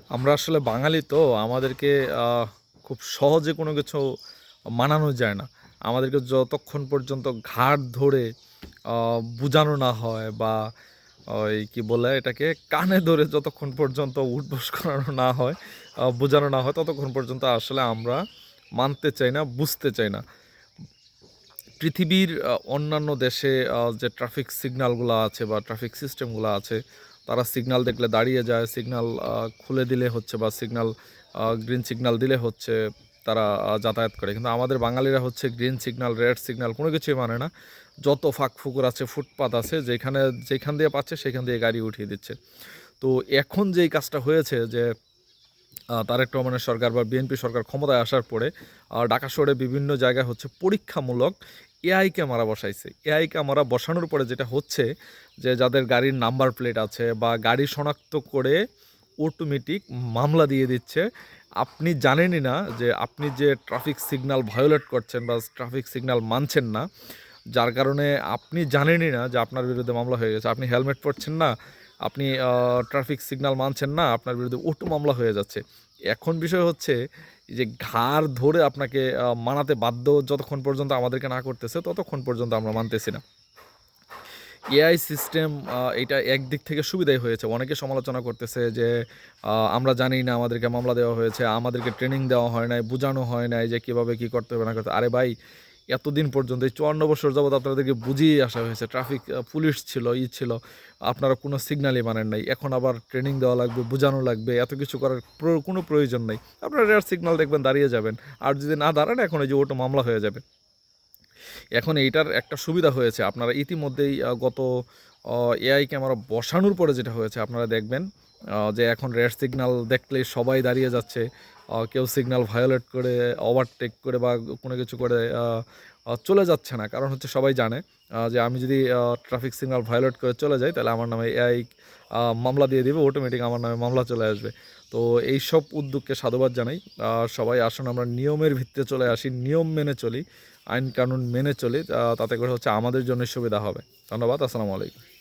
আমরা আসলে বাঙালি তো আমাদেরকে খুব সহজে কোনো কিছু মানানো যায় না। আমাদেরকে যতক্ষণ পর্যন্ত ঘাড় ধরে বুঝানো না হয় বা ওই কি বলে এটাকে কানে ধরে যতক্ষণ পর্যন্ত উঠবোস করানো না হয়, বোঝানো না হয় ততক্ষণ পর্যন্ত আসলে আমরা মানতে চাই না, বুঝতে চাই না। পৃথিবীর অন্যান্য দেশে যে ট্রাফিক সিগন্যালগুলো আছে বা ট্রাফিক সিস্টেমগুলো আছে, তারা সিগন্যাল দেখলে দাঁড়িয়ে যায়, সিগন্যাল খুলে দিলে হচ্ছে বা সিগন্যাল গ্রিন সিগন্যাল দিলে হচ্ছে তারা যাতায়াত করে। কিন্তু আমাদের বাঙালিরা হচ্ছে গ্রিন সিগন্যাল, রেড সিগন্যাল কোনো কিছুই মানে না। যত ফাঁক ফুকুর আছে, ফুটপাত আছে, যেখান দিয়ে পাচ্ছে সেখান দিয়ে গাড়ি উঠিয়ে দিচ্ছে। তো এখন যেই কাজটা হয়েছে যে তারেক রহমানের সরকার বা বিএনপি সরকার ক্ষমতায় আসার পরে ঢাকা শহরে বিভিন্ন জায়গায় হচ্ছে পরীক্ষামূলক এআই ক্যামেরা বসাইছে। এআই ক্যামেরা বসানোর পরে যেটা হচ্ছে যে যাদের গাড়ির নাম্বার প্লেট আছে বা গাড়ি শনাক্ত করে অটোমেটিক মামলা দিয়ে দিচ্ছে। আপনি জানেনই না যে আপনি যে ট্রাফিক সিগন্যাল ভায়োলেট করছেন বা ট্রাফিক সিগন্যাল মানছেন না, যার কারণে আপনি জানেনই না যে আপনার বিরুদ্ধে মামলা হয়ে গেছে। আপনি হেলমেট পরছেন না, আপনি ট্রাফিক সিগন্যাল মানছেন না, আপনার বিরুদ্ধে অটো মামলা হয়ে যাচ্ছে। এখন বিষয় হচ্ছে যে ঘাড় ধরে আপনাকে মানাতে বাধ্য যতক্ষণ পর্যন্ত আমাদেরকে না করতেছে ততক্ষণ পর্যন্ত আমরা মানতেছি না। এআই সিস্টেম এটা একদিক থেকে সুবিধাই হয়েছে। অনেকে সমালোচনা করতেছে যে আমরা জানি না, আমাদেরকে মামলা দেওয়া হয়েছে, আমাদেরকে ট্রেনিং দেওয়া হয় নাই, বুঝানো হয় নাই যে কীভাবে কী করতে হবে না করতে। আরে ভাই, এতদিন পর্যন্ত এই ৫৪ বছর যাবৎ আপনাদেরকে বুঝিয়ে আসা হয়েছে। ট্রাফিক পুলিশ ছিল, ছিল, আপনারা কোনো সিগন্যালই মানেন নাই। এখন আবার ট্রেনিং দেওয়া লাগবে, বুঝানো লাগবে, এত কিছু করার কোনো প্রয়োজন নেই। আপনারা রেড সিগন্যাল দেখবেন, দাঁড়িয়ে যাবেন। আর যদি না দাঁড়ান, এখন এই যে ওটা মামলা হয়ে যাবে। এখন এইটার একটা সুবিধা হয়েছে, আপনারা ইতিমধ্যেই গত এআই ক্যামেরা বসানোর পরে যেটা হয়েছে আপনারা দেখবেন যে এখন রেড সিগন্যাল দেখলেই সবাই দাঁড়িয়ে যাচ্ছে। কেউ সিগন্যাল ভায়োলেট করে, ওভারটেক করে বা কোনো কিছু করে চলে যাচ্ছে না। কারণ হচ্ছে সবাই জানে যে আমি যদি ট্রাফিক সিগন্যাল ভায়োলেট করে চলে যাই তাহলে আমার নামে এআই মামলা দিয়ে দিবে, অটোমেটিক আমার নামে মামলা চলে আসবে। তো এইসব উদ্যোগকে সাধুবাদ জানাই। সবাই আসুন আমরা নিয়মের ভিত্তিতে চলে আসি, নিয়ম মেনে চলি, আইন কানুন মেনে চলি, তাতে করে হচ্ছে আমাদের জন্য সুবিধা হবে। ধন্যবাদ। আসসালামু আলাইকুম।